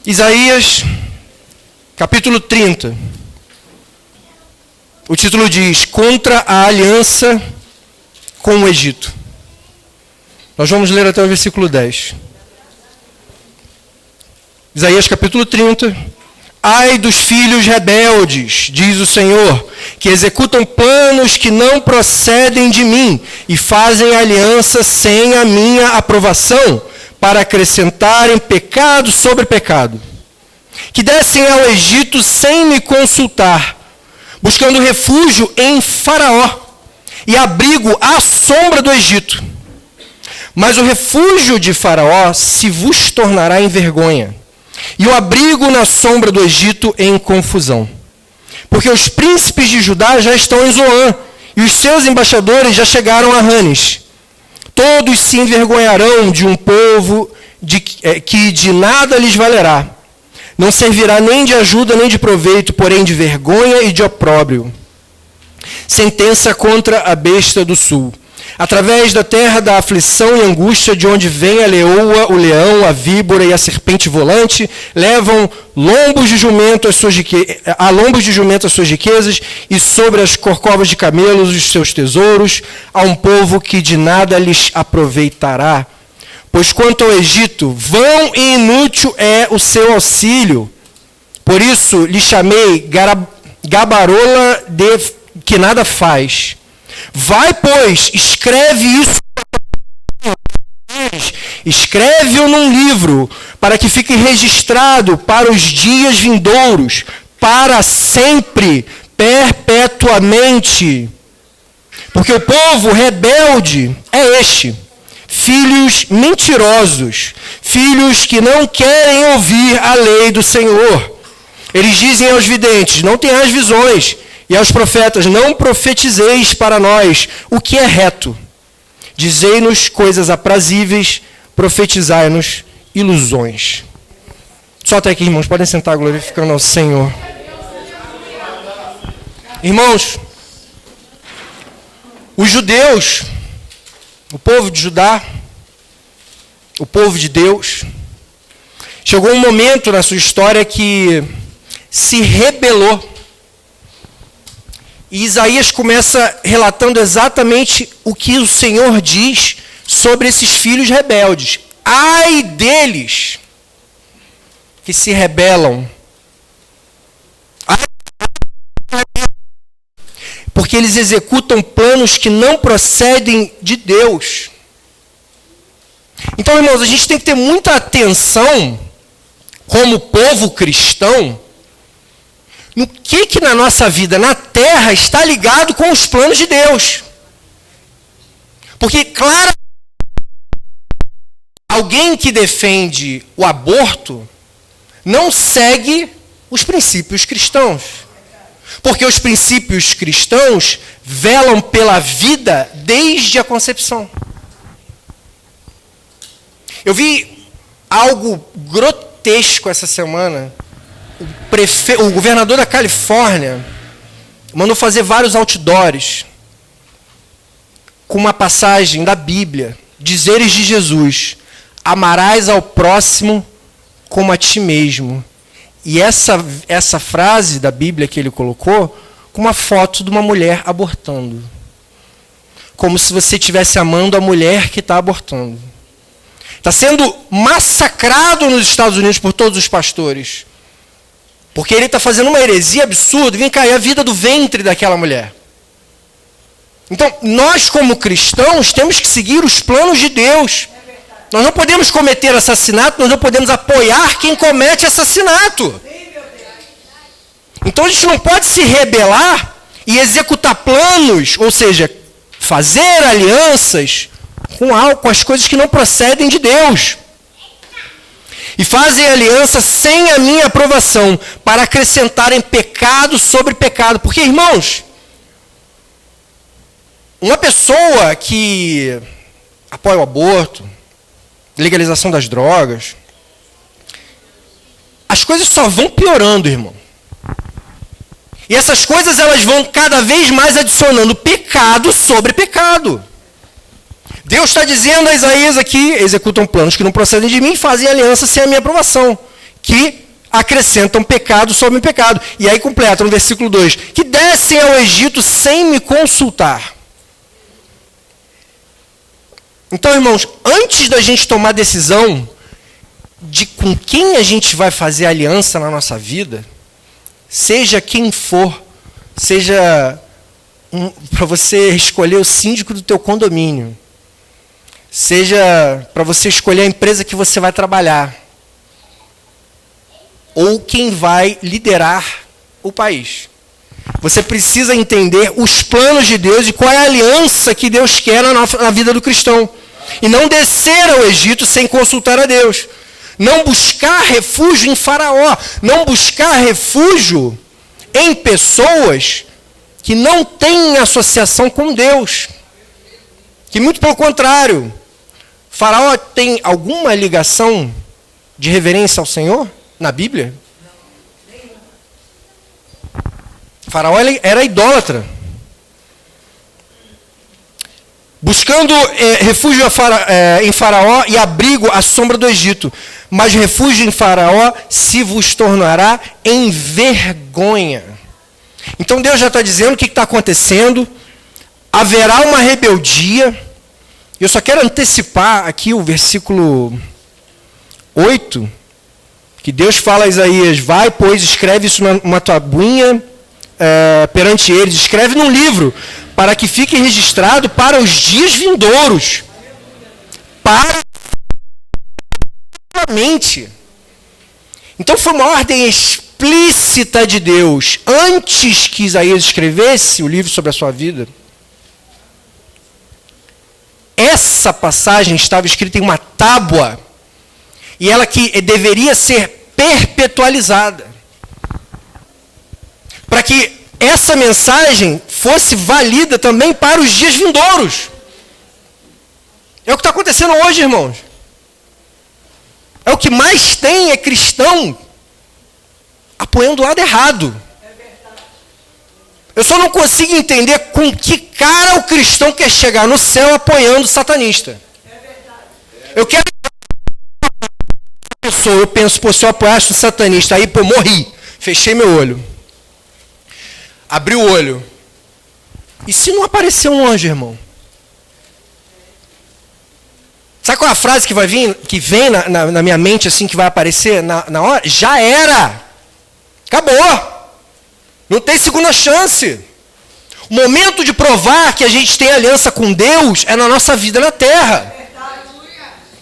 Isaías, capítulo 30. O título diz: Contra a aliança com o Egito. Nós vamos ler até o versículo 10. Isaías, capítulo 30. Ai dos filhos rebeldes, diz o Senhor, que executam planos que não procedem de mim e fazem aliança sem a minha aprovação, para acrescentarem pecado sobre pecado. Que descem ao Egito sem me consultar, buscando refúgio em Faraó e abrigo à sombra do Egito. Mas o refúgio de Faraó se vos tornará em vergonha, e o abrigo na sombra do Egito em confusão. Porque os príncipes de Judá já estão em Zoã, e os seus embaixadores já chegaram a Ranes. Todos se envergonharão de um povo que de nada lhes valerá. Não servirá nem de ajuda nem de proveito, porém de vergonha e de opróbrio. Sentença contra a besta do sul. Através da terra da aflição e angústia, de onde vem a leoa, o leão, a víbora e a serpente volante, levam lombos de jumento as suas riquezas, e sobre as corcovas de camelos os seus tesouros, a um povo que de nada lhes aproveitará. Pois quanto ao Egito, vão e inútil é o seu auxílio. Por isso lhe chamei gabarola de que nada faz. Vai, pois, escreve-o num livro, para que fique registrado para os dias vindouros, para sempre, perpetuamente. Porque o povo rebelde é este, filhos mentirosos, filhos que não querem ouvir a lei do Senhor. Eles dizem aos videntes: não tenhais visões, e aos profetas: não profetizeis para nós o que é reto. Dizei-nos coisas aprazíveis, profetizai-nos ilusões. Só até aqui, irmãos. Podem sentar, glorificando ao Senhor. Irmãos, os judeus, o povo de Judá, o povo de Deus, chegou um momento na sua história que se rebelou. E Isaías começa relatando exatamente o que o Senhor diz sobre esses filhos rebeldes. Ai deles que se rebelam. Porque eles executam planos que não procedem de Deus. Então, irmãos, a gente tem que ter muita atenção, como povo cristão, no que na nossa vida, na terra, está ligado com os planos de Deus. Porque, claro, alguém que defende o aborto não segue os princípios cristãos. Porque os princípios cristãos velam pela vida desde a concepção. Eu vi algo grotesco essa semana. O governador da Califórnia mandou fazer vários outdoors com uma passagem da Bíblia, dizeres de Jesus: amarás ao próximo como a ti mesmo. E essa frase da Bíblia que ele colocou com uma foto de uma mulher abortando. Como se você estivesse amando a mulher que está abortando. Está sendo massacrado nos Estados Unidos por todos os pastores. Porque ele está fazendo uma heresia absurda. Vem cair a vida do ventre daquela mulher. Então, nós como cristãos temos que seguir os planos de Deus. Nós não podemos cometer assassinato, nós não podemos apoiar quem comete assassinato. Então a gente não pode se rebelar e executar planos, ou seja, fazer alianças com as coisas que não procedem de Deus. E fazem aliança sem a minha aprovação, para acrescentarem pecado sobre pecado. Porque, irmãos, uma pessoa que apoia o aborto, legalização das drogas, as coisas só vão piorando, irmão. E essas coisas elas vão cada vez mais adicionando pecado sobre pecado. Deus está dizendo a Isaías aqui: executam planos que não procedem de mim, fazem aliança sem a minha aprovação. que acrescentam pecado sobre pecado. E aí completa no versículo 2, que descem ao Egito sem me consultar. Então, irmãos, antes da gente tomar decisão de com quem a gente vai fazer aliança na nossa vida, seja quem for, seja para você escolher o síndico do teu condomínio, seja para você escolher a empresa que você vai trabalhar, ou quem vai liderar o país. Você precisa entender os planos de Deus e qual é a aliança que Deus quer na vida do cristão. E não descer ao Egito sem consultar a Deus. Não buscar refúgio em Faraó. Não buscar refúgio em pessoas que não têm associação com Deus. Que muito pelo contrário. Faraó tem alguma ligação de reverência ao Senhor na Bíblia? Faraó era idólatra. Buscando refúgio em Faraó e abrigo à sombra do Egito. Mas refúgio em Faraó se vos tornará em vergonha. Então Deus já está dizendo o que está acontecendo. Haverá uma rebeldia. Eu só quero antecipar aqui o versículo 8. Que Deus fala a Isaías, vai, pois, escreve isso numa tabuinha perante eles, escreve num livro, para que fique registrado para os dias vindouros. Para a mente. Então foi uma ordem explícita de Deus, antes que Isaías escrevesse o livro sobre a sua vida. Essa passagem estava escrita em uma tábua, e ela que deveria ser perpetualizada, para que essa mensagem fosse válida também para os dias vindouros. É o que está acontecendo hoje, irmãos. É o que mais tem, é cristão apoiando o lado errado. Eu só não consigo entender com que cara o cristão quer chegar no céu apoiando o satanista. Eu quero... Eu penso, pô, se eu apoiasse o satanista, aí, pô, morri. Fechei meu olho. Abri o olho. E se não aparecer um anjo, irmão? Sabe qual é a frase que vai vir, que vem na minha mente, assim, que vai aparecer na hora? Já era. Acabou. Não tem segunda chance. O momento de provar que a gente tem aliança com Deus é na nossa vida na terra.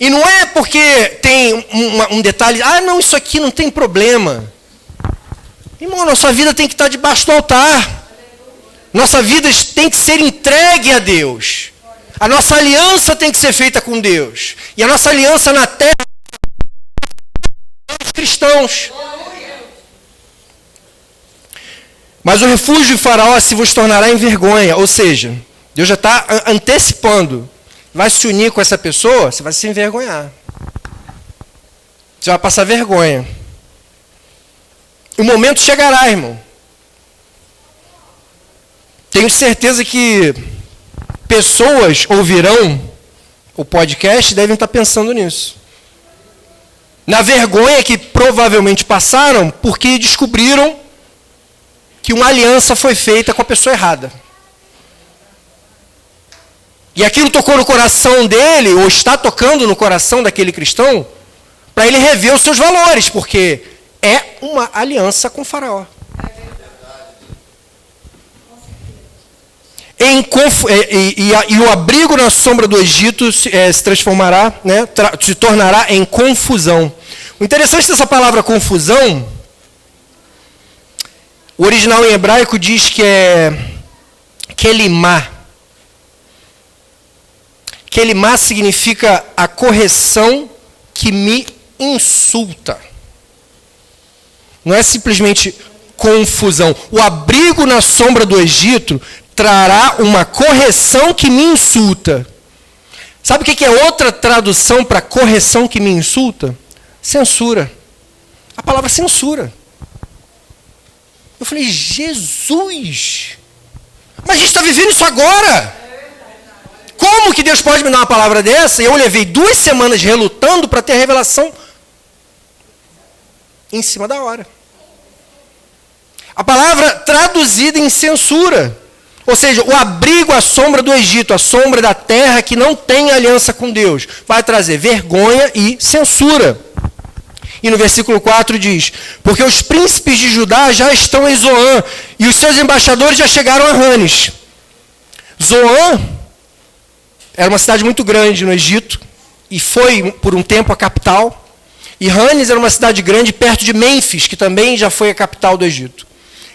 E não é porque tem um detalhe, não, isso aqui não tem problema. Irmão, nossa vida tem que estar debaixo do altar. Nossa vida tem que ser entregue a Deus. A nossa aliança tem que ser feita com Deus. E a nossa aliança na terra é os cristãos. Mas o refúgio de Faraó se vos tornará em vergonha. Ou seja, Deus já está antecipando. Vai se unir com essa pessoa, você vai se envergonhar. Você vai passar vergonha. O momento chegará, irmão. Tenho certeza que pessoas ouvirão o podcast e devem estar pensando nisso. Na vergonha que provavelmente passaram porque descobriram que uma aliança foi feita com a pessoa errada. E aquilo tocou no coração dele, ou está tocando no coração daquele cristão, para ele rever os seus valores, porque é uma aliança com o Faraó. E o abrigo na sombra do Egito se transformará, né, se tornará em confusão. O interessante dessa palavra confusão, o original em hebraico diz que é kelimá. Kelimá significa a correção que me insulta. Não é simplesmente confusão. O abrigo na sombra do Egito trará uma correção que me insulta. Sabe o que é outra tradução para correção que me insulta? Censura. A palavra censura. Eu falei, Jesus! Mas a gente está vivendo isso agora! Como que Deus pode me dar uma palavra dessa? E eu levei 2 semanas relutando para ter a revelação em cima da hora. A palavra traduzida em censura. Ou seja, o abrigo à sombra do Egito, a sombra da terra que não tem aliança com Deus, vai trazer vergonha e censura. E no versículo 4 diz, porque os príncipes de Judá já estão em Zoan, e os seus embaixadores já chegaram a Ranes. Zoan era uma cidade muito grande no Egito, e foi por um tempo a capital. E Ranes era uma cidade grande perto de Mênfis, que também já foi a capital do Egito.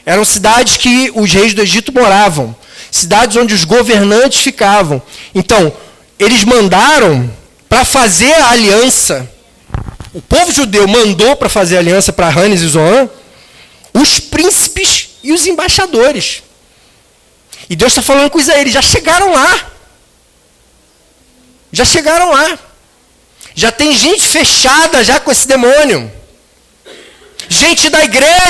Eram cidades que os reis do Egito moravam, cidades onde os governantes ficavam. Então, eles mandaram para fazer a aliança, o povo judeu mandou para fazer a aliança para Ranes e Zoan, os príncipes e os embaixadores. E Deus está falando com Isaías, eles já chegaram lá. Já chegaram lá. Já tem gente fechada já com esse demônio. Gente da igreja.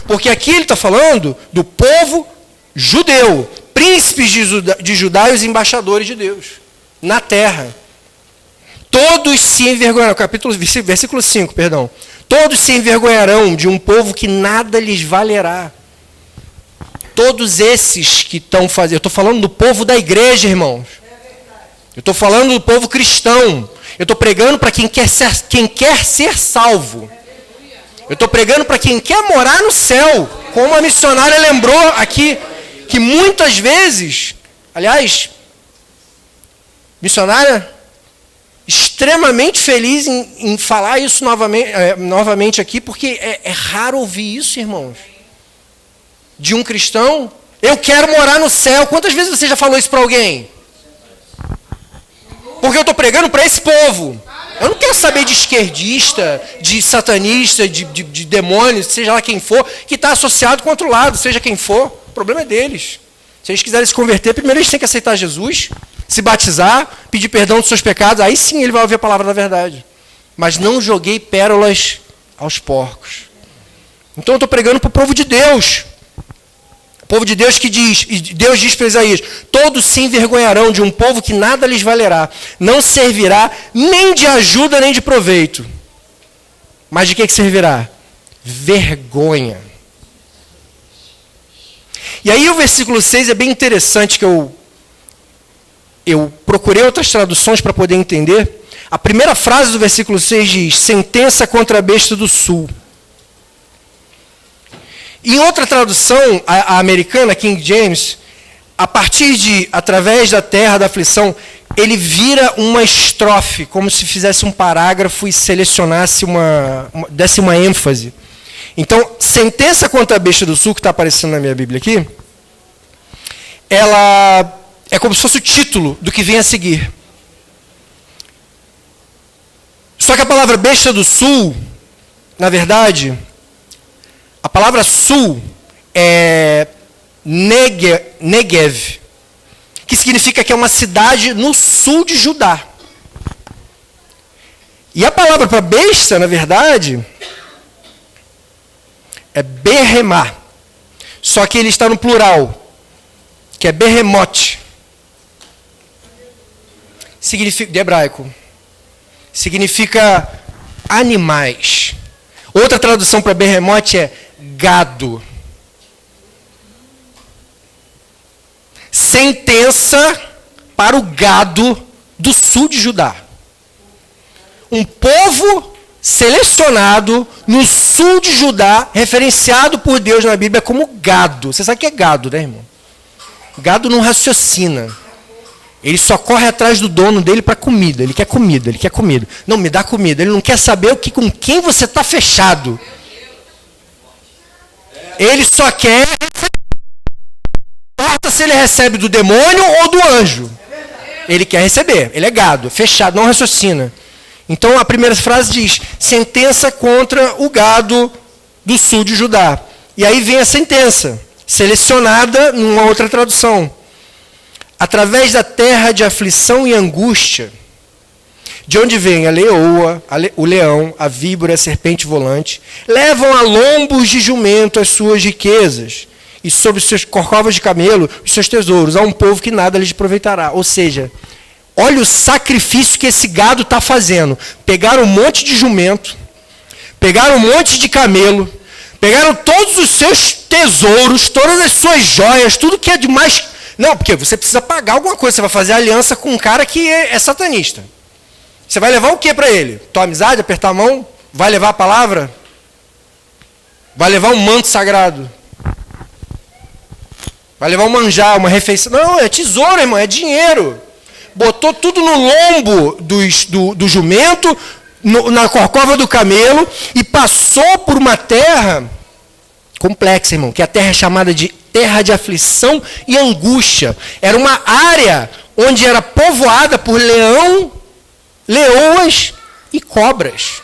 Porque aqui ele está falando do povo judeu, príncipes de Judá e os embaixadores de Deus, na terra. Todos se envergonharão, versículo 5, perdão. Todos se envergonharão de um povo que nada lhes valerá. Todos esses que estão fazendo, eu estou falando do povo da igreja, irmãos. Eu estou falando do povo cristão. Eu estou pregando para quem quer ser salvo. Eu estou pregando para quem quer morar no céu. Como a missionária lembrou aqui, que muitas vezes, aliás, missionária extremamente feliz em falar isso novamente aqui, porque é raro ouvir isso, irmãos. De um cristão, eu quero morar no céu. Quantas vezes você já falou isso para alguém? Porque eu estou pregando para esse povo. Eu não quero saber de esquerdista, de satanista, de demônio, seja lá quem for, que está associado com o outro lado, seja quem for. O problema é deles. Se eles quiserem se converter, primeiro eles têm que aceitar Jesus, se batizar, pedir perdão dos seus pecados, aí sim ele vai ouvir a palavra da verdade. Mas não joguei pérolas aos porcos. Então eu estou pregando para o povo de Deus. O povo de Deus que diz, e Deus diz para Isaías, todos se envergonharão de um povo que nada lhes valerá, não servirá nem de ajuda nem de proveito. Mas de que servirá? Vergonha. E aí o versículo 6 é bem interessante, que eu procurei outras traduções para poder entender. A primeira frase do versículo 6 diz, sentença contra a besta do sul. Em outra tradução, a americana, King James, a partir de, através da terra da aflição, ele vira uma estrofe, como se fizesse um parágrafo e selecionasse desse uma ênfase. Então, sentença contra a besta do sul, que está aparecendo na minha Bíblia aqui, ela é como se fosse o título do que vem a seguir. Só que a palavra besta do sul, na verdade, a palavra sul é Negev, que significa que é uma cidade no sul de Judá. E a palavra para besta, na verdade, é Behemá. Só que ele está no plural, que é Behemoth. Significa, de hebraico, significa animais. Outra tradução para Behemoth é gado. Sentença para o gado do sul de Judá. Um povo selecionado no sul de Judá, referenciado por Deus na Bíblia como gado. Você sabe o que é gado, né, irmão? Gado não raciocina. Ele só corre atrás do dono dele para comida. Ele quer comida, ele quer comida. Não, me dá comida. Ele não quer saber com quem você está fechado. Ele só quer receber. Não importa se ele recebe do demônio ou do anjo. Ele quer receber. Ele é gado, fechado, não raciocina. Então a primeira frase diz, sentença contra o gado do sul de Judá. E aí vem a sentença, selecionada numa outra tradução. Através da terra de aflição e angústia, de onde vem a leoa, o leão, a víbora, a serpente volante, levam a lombos de jumento as suas riquezas, e sobre os seus corcovas de camelo os seus tesouros, a um povo que nada lhes aproveitará. Ou seja, olha o sacrifício que esse gado está fazendo. Pegaram um monte de jumento, pegaram um monte de camelo, pegaram todos os seus tesouros, todas as suas joias, tudo que é de mais... Não, porque você precisa pagar alguma coisa, você vai fazer aliança com um cara que é satanista. Você vai levar o que para ele? Tua amizade, apertar a mão? Vai levar a palavra? Vai levar um manto sagrado? Vai levar um manjar, uma refeição? Não, é tesouro, irmão, é dinheiro. Botou tudo no lombo do jumento, na corcova do camelo, e passou por uma terra complexa, irmão, que a terra é chamada de terra de aflição e angústia. Era uma área onde era povoada por leoas e cobras.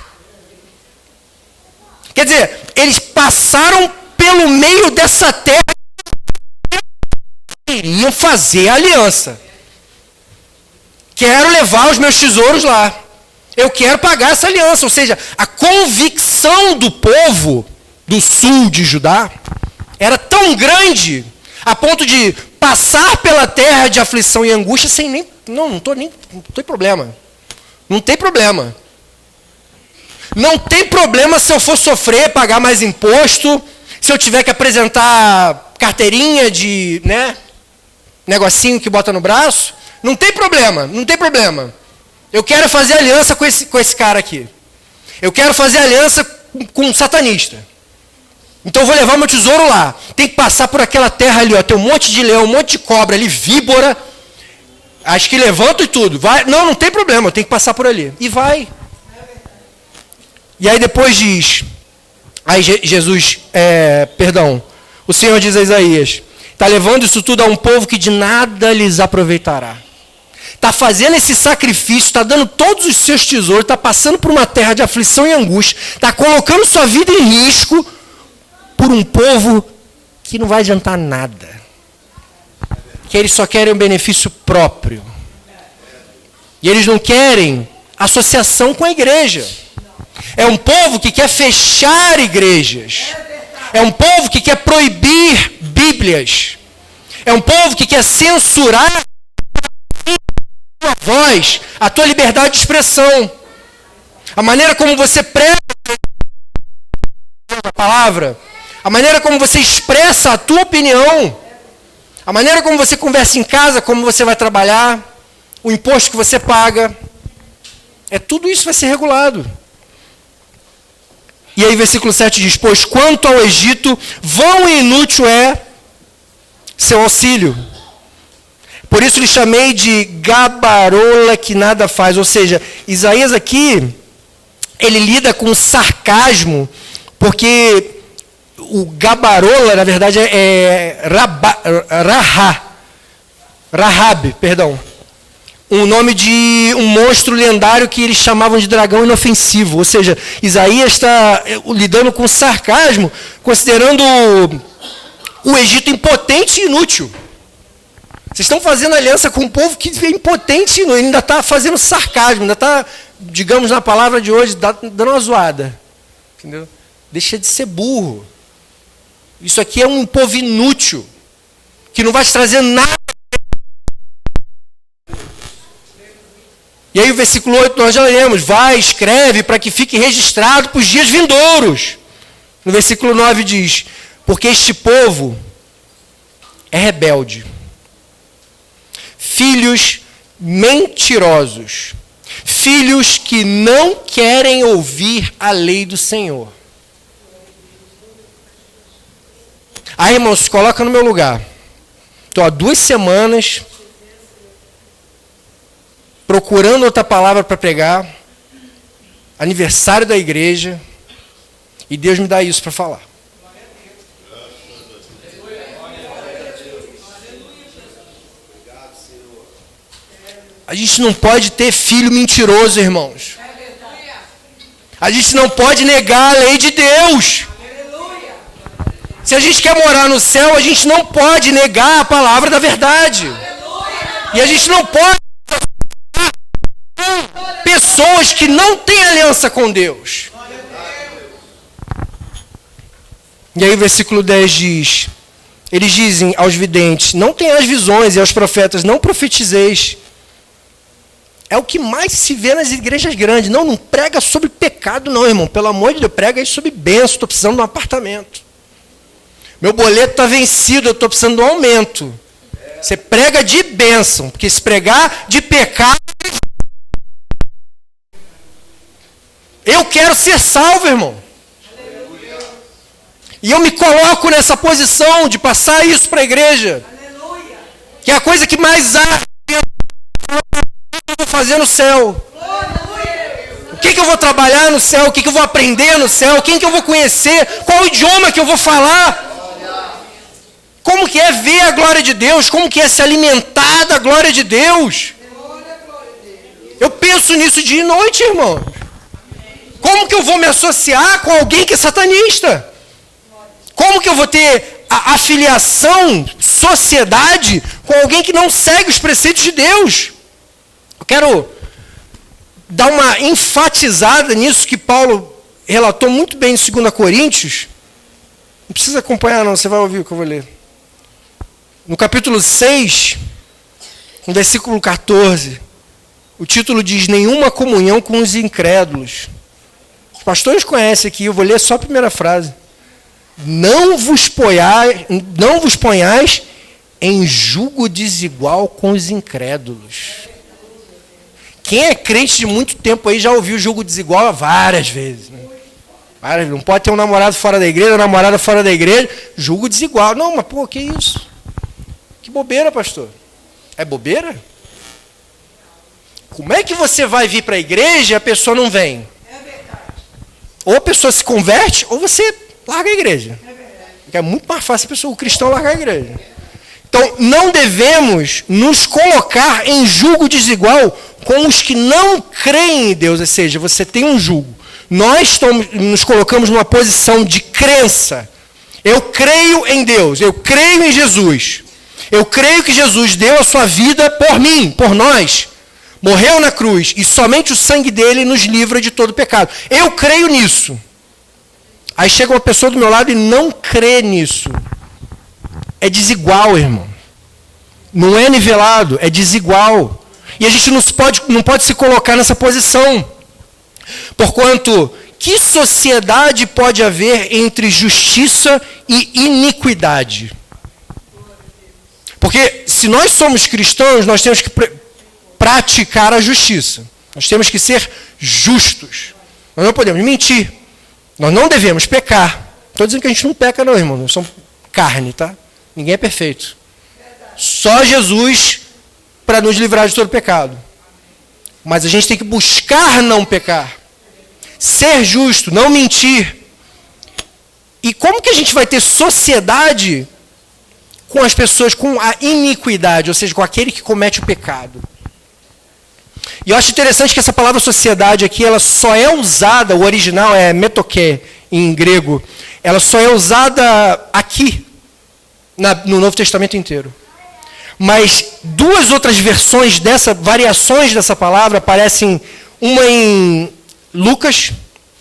Quer dizer, eles passaram pelo meio dessa terra e iriam fazer aliança. Quero levar os meus tesouros lá. Eu quero pagar essa aliança. Ou seja, a convicção do povo do sul de Judá era tão grande a ponto de passar pela terra de aflição e angústia sem nem... Não tem problema. Não tem problema. Não tem problema se eu for sofrer, pagar mais imposto, se eu tiver que apresentar carteirinha de, negocinho que bota no braço. Não tem problema, não tem problema. Eu quero fazer aliança com esse cara aqui. Eu quero fazer aliança com um satanista. Então eu vou levar meu tesouro lá. Tem que passar por aquela terra ali, ó. Tem um monte de leão, um monte de cobra ali, víbora. Acho que levantam e tudo. Vai. Não tem problema, eu tenho que passar por ali. E vai. E aí depois diz, aí Jesus, o Senhor diz a Isaías, está levando isso tudo a um povo que de nada lhes aproveitará. Está fazendo esse sacrifício, está dando todos os seus tesouros, está passando por uma terra de aflição e angústia, está colocando sua vida em risco por um povo que não vai adiantar nada. Que eles só querem um benefício próprio. E eles não querem associação com a igreja. É um povo que quer fechar igrejas. É um povo que quer proibir Bíblias. É um povo que quer censurar a tua voz, a tua liberdade de expressão. A maneira como você prega a palavra. A maneira como você expressa a tua opinião. A maneira como você conversa em casa, como você vai trabalhar. O imposto que você paga. Tudo isso vai ser regulado. E aí versículo 7 diz, pois quanto ao Egito, vão e inútil é seu auxílio. Por isso lhe chamei de gabarola que nada faz. Ou seja, Isaías aqui, ele lida com sarcasmo, porque o gabarola, na verdade, é Rahab, um nome de um monstro lendário que eles chamavam de dragão inofensivo. Ou seja, Isaías está lidando com sarcasmo, considerando o Egito impotente e inútil. Vocês estão fazendo aliança com um povo que é impotente e ainda está fazendo sarcasmo, ainda está, digamos na palavra de hoje, dando uma zoada. Entendeu? Deixa de ser burro. Isso aqui é um povo inútil, que não vai te trazer nada. E aí o versículo 8 nós já lemos, vai, escreve para que fique registrado para os dias vindouros. No versículo 9 diz, porque este povo é rebelde, filhos mentirosos, filhos que não querem ouvir a lei do Senhor. Aí, irmãos, se coloca no meu lugar. Estou há 2 semanas procurando outra palavra para pregar, aniversário da igreja, e Deus me dá isso para falar. A gente não pode ter filho mentiroso, irmãos. A gente não pode negar a lei de Deus. Se a gente quer morar no céu, a gente não pode negar a palavra da verdade. E a gente não pode pessoas que não têm aliança com Deus. E aí o versículo 10 diz, eles dizem aos videntes, não tenhais visões, e aos profetas, não profetizeis. É o que mais se vê nas igrejas grandes. Não prega sobre pecado não, irmão. Pelo amor de Deus, prega aí sobre bênção. Estou precisando de um apartamento. Meu boleto está vencido, eu estou precisando de um aumento. Você prega de bênção, porque se pregar de pecado... Eu quero ser salvo, irmão. E eu me coloco nessa posição de passar isso para a igreja. Que é a coisa que mais há eu vou fazer no céu. O que eu vou trabalhar no céu? O que eu vou aprender no céu? Quem que eu vou conhecer? Qual o idioma que eu vou falar? Como que é ver a glória de Deus? Como que é se alimentar da glória de Deus? Eu penso nisso dia e noite, irmão. Como que eu vou me associar com alguém que é satanista? Como que eu vou ter a afiliação, sociedade, com alguém que não segue os preceitos de Deus? Eu quero dar uma enfatizada nisso que Paulo relatou muito bem em 2 Coríntios. Não precisa acompanhar não, você vai ouvir o que eu vou ler. No capítulo 6, no versículo 14, o título diz: nenhuma comunhão com os incrédulos. Os pastores conhecem aqui, eu vou ler só a primeira frase. Não vos ponhais em julgo desigual com os incrédulos. Quem é crente de muito tempo aí já ouviu julgo desigual várias vezes. Né? Não pode ter um namorado fora da igreja, uma namorada fora da igreja, julgo desigual. Não, mas pô, que isso? Que bobeira, pastor. É bobeira? Como é que você vai vir para a igreja e a pessoa não vem? Ou a pessoa se converte, ou você larga a igreja. Porque é muito mais fácil o cristão largar a igreja. Então, não devemos nos colocar em julgo desigual com os que não creem em Deus. Ou seja, você tem um julgo. Nós nos colocamos numa posição de crença. Eu creio em Deus, eu creio em Jesus. Eu creio que Jesus deu a sua vida por mim, por nós. Morreu na cruz e somente o sangue dele nos livra de todo pecado. Eu creio nisso. Aí chega uma pessoa do meu lado e não crê nisso. É desigual, irmão. Não é nivelado, é desigual. E a gente não pode se colocar nessa posição. Porquanto, que sociedade pode haver entre justiça e iniquidade? Porque se nós somos cristãos, nós temos que praticar a justiça. Nós temos que ser justos. Nós não podemos mentir. Nós não devemos pecar. Estou dizendo que a gente não peca não, irmão. Nós somos carne, tá? Ninguém é perfeito. Só Jesus para nos livrar de todo pecado. Mas a gente tem que buscar não pecar. Ser justo, não mentir. E como que a gente vai ter sociedade com as pessoas com a iniquidade, ou seja, com aquele que comete o pecado? E eu acho interessante que essa palavra sociedade aqui, ela só é usada, o original é metoké em grego, ela só é usada aqui, no Novo Testamento inteiro. Mas duas outras variações dessa palavra aparecem, uma em Lucas,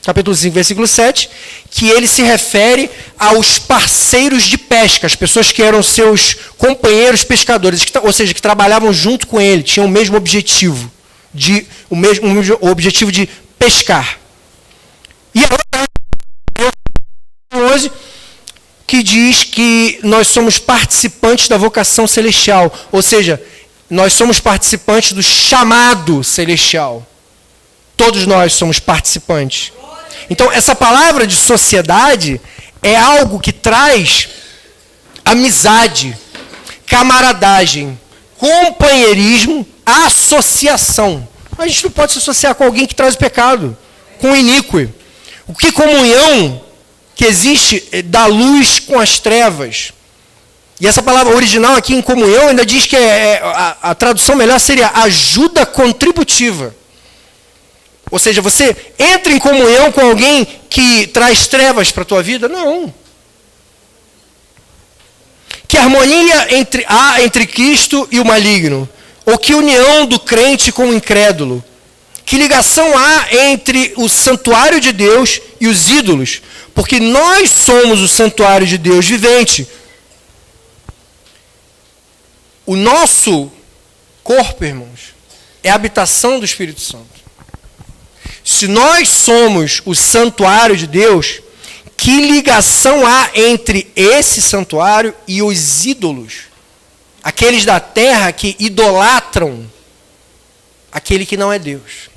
capítulo 5, versículo 7, que ele se refere aos parceiros de pesca, as pessoas que eram seus companheiros pescadores, ou seja, que trabalhavam junto com ele, tinham o mesmo objetivo. O objetivo de pescar. E a outra 11, que diz que nós somos participantes da vocação celestial, ou seja, nós somos participantes do chamado celestial. Todos nós somos participantes. Então, essa palavra de sociedade é algo que traz amizade, camaradagem, companheirismo, associação. A gente não pode se associar com alguém que traz o pecado, com o iníquo. O que comunhão que existe da luz com as trevas. E essa palavra original aqui em comunhão ainda diz que a tradução melhor seria ajuda contributiva. Ou seja, você entra em comunhão com alguém que traz trevas para a tua vida? Não. Que harmonia há entre Cristo e o maligno? Ou que união do crente com o incrédulo? Que ligação há entre o santuário de Deus e os ídolos? Porque nós somos o santuário de Deus vivente. O nosso corpo, irmãos, é a habitação do Espírito Santo. Se nós somos o santuário de Deus, que ligação há entre esse santuário e os ídolos? Aqueles da terra que idolatram aquele que não é Deus.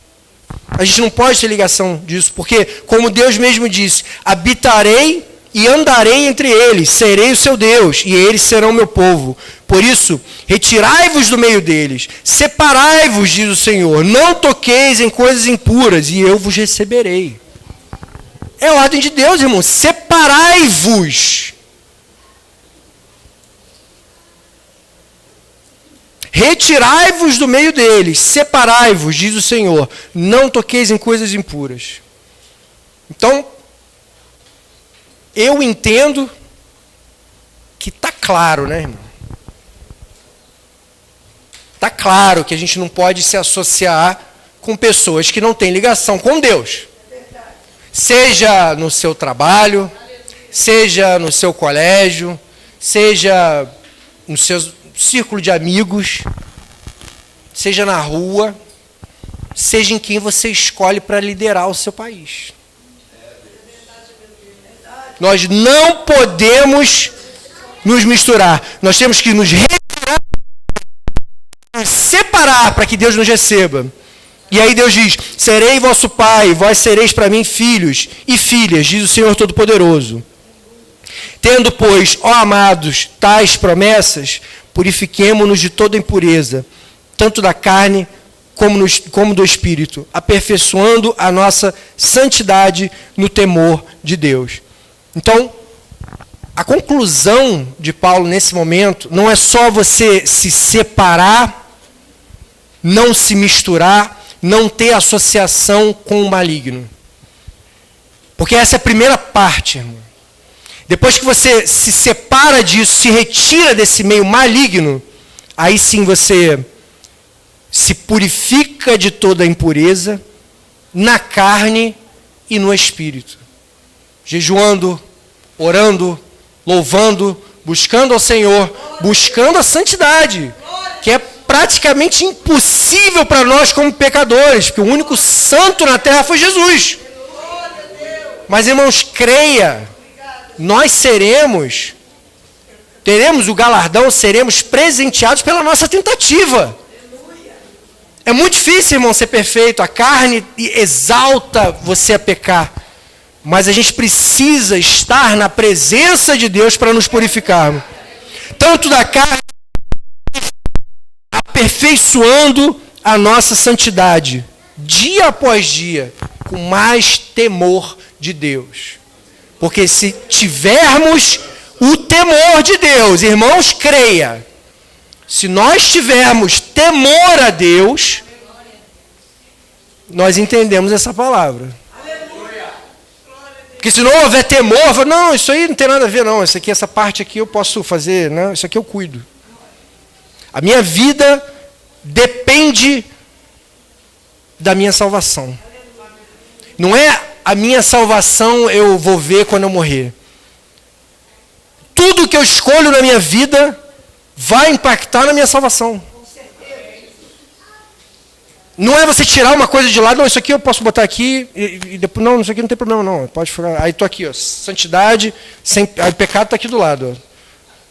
A gente não pode ter ligação disso, porque, como Deus mesmo disse, habitarei e andarei entre eles, serei o seu Deus, e eles serão meu povo. Por isso, retirai-vos do meio deles, separai-vos, diz o Senhor, não toqueis em coisas impuras, e eu vos receberei. É a ordem de Deus, irmão, separai-vos. Retirai-vos do meio deles, separai-vos, diz o Senhor, não toqueis em coisas impuras. Então, eu entendo que está claro, né, irmão? Está claro que a gente não pode se associar com pessoas que não têm ligação com Deus. Seja no seu trabalho, seja no seu colégio, seja no seu círculo de amigos, seja na rua, seja em quem você escolhe para liderar o seu país. Nós não podemos nos misturar. Nós temos que nos retirar, nos separar para que Deus nos receba. E aí Deus diz, serei vosso pai, vós sereis para mim filhos e filhas, diz o Senhor Todo-Poderoso. Tendo, pois, ó amados, tais promessas, purifiquemo-nos de toda impureza, tanto da carne como do espírito, aperfeiçoando a nossa santidade no temor de Deus. Então, a conclusão de Paulo nesse momento não é só você se separar, não se misturar, não ter associação com o maligno. Porque essa é a primeira parte, irmão. Depois que você se separa disso, se retira desse meio maligno, aí sim você se purifica de toda a impureza na carne e no espírito. Jejuando, orando, louvando, buscando ao Senhor, buscando a santidade, que é praticamente impossível para nós como pecadores, porque o único santo na terra foi Jesus. Mas, irmãos, creia, nós teremos o galardão, seremos presenteados pela nossa tentativa. É muito difícil, irmão, ser perfeito. A carne exalta você a pecar. Mas a gente precisa estar na presença de Deus para nos purificarmos. Tanto da carne, aperfeiçoando a nossa santidade, dia após dia, com mais temor de Deus. Porque se tivermos o temor de Deus, irmãos, creia, se nós tivermos temor a Deus, nós entendemos essa palavra. Porque se não houver temor, não, isso aí não tem nada a ver, não. Isso aqui, essa parte aqui eu posso fazer, não, isso aqui eu cuido. A minha vida depende da minha salvação. Não é a minha salvação eu vou ver quando eu morrer. Tudo que eu escolho na minha vida vai impactar na minha salvação. Não é você tirar uma coisa de lado, não, isso aqui eu posso botar aqui, e depois, não, isso aqui não tem problema, não, pode ficar. Aí estou aqui, ó, santidade, aí o pecado está aqui do lado. Ó.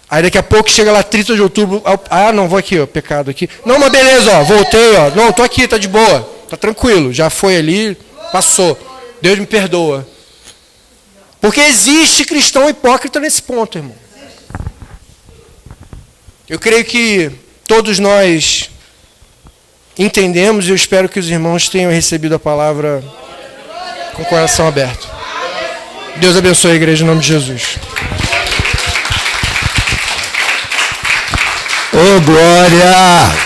Aí daqui a pouco chega lá 30 de outubro, não, vou aqui, ó, pecado aqui. Não, mas beleza, ó, voltei, ó, não, estou aqui, está de boa, está tranquilo, já foi ali, passou, Deus me perdoa. Porque existe cristão hipócrita nesse ponto, irmão. Eu creio que todos nós entendemos e eu espero que os irmãos tenham recebido a palavra com o coração aberto. Deus abençoe a igreja em nome de Jesus. Ô, glória!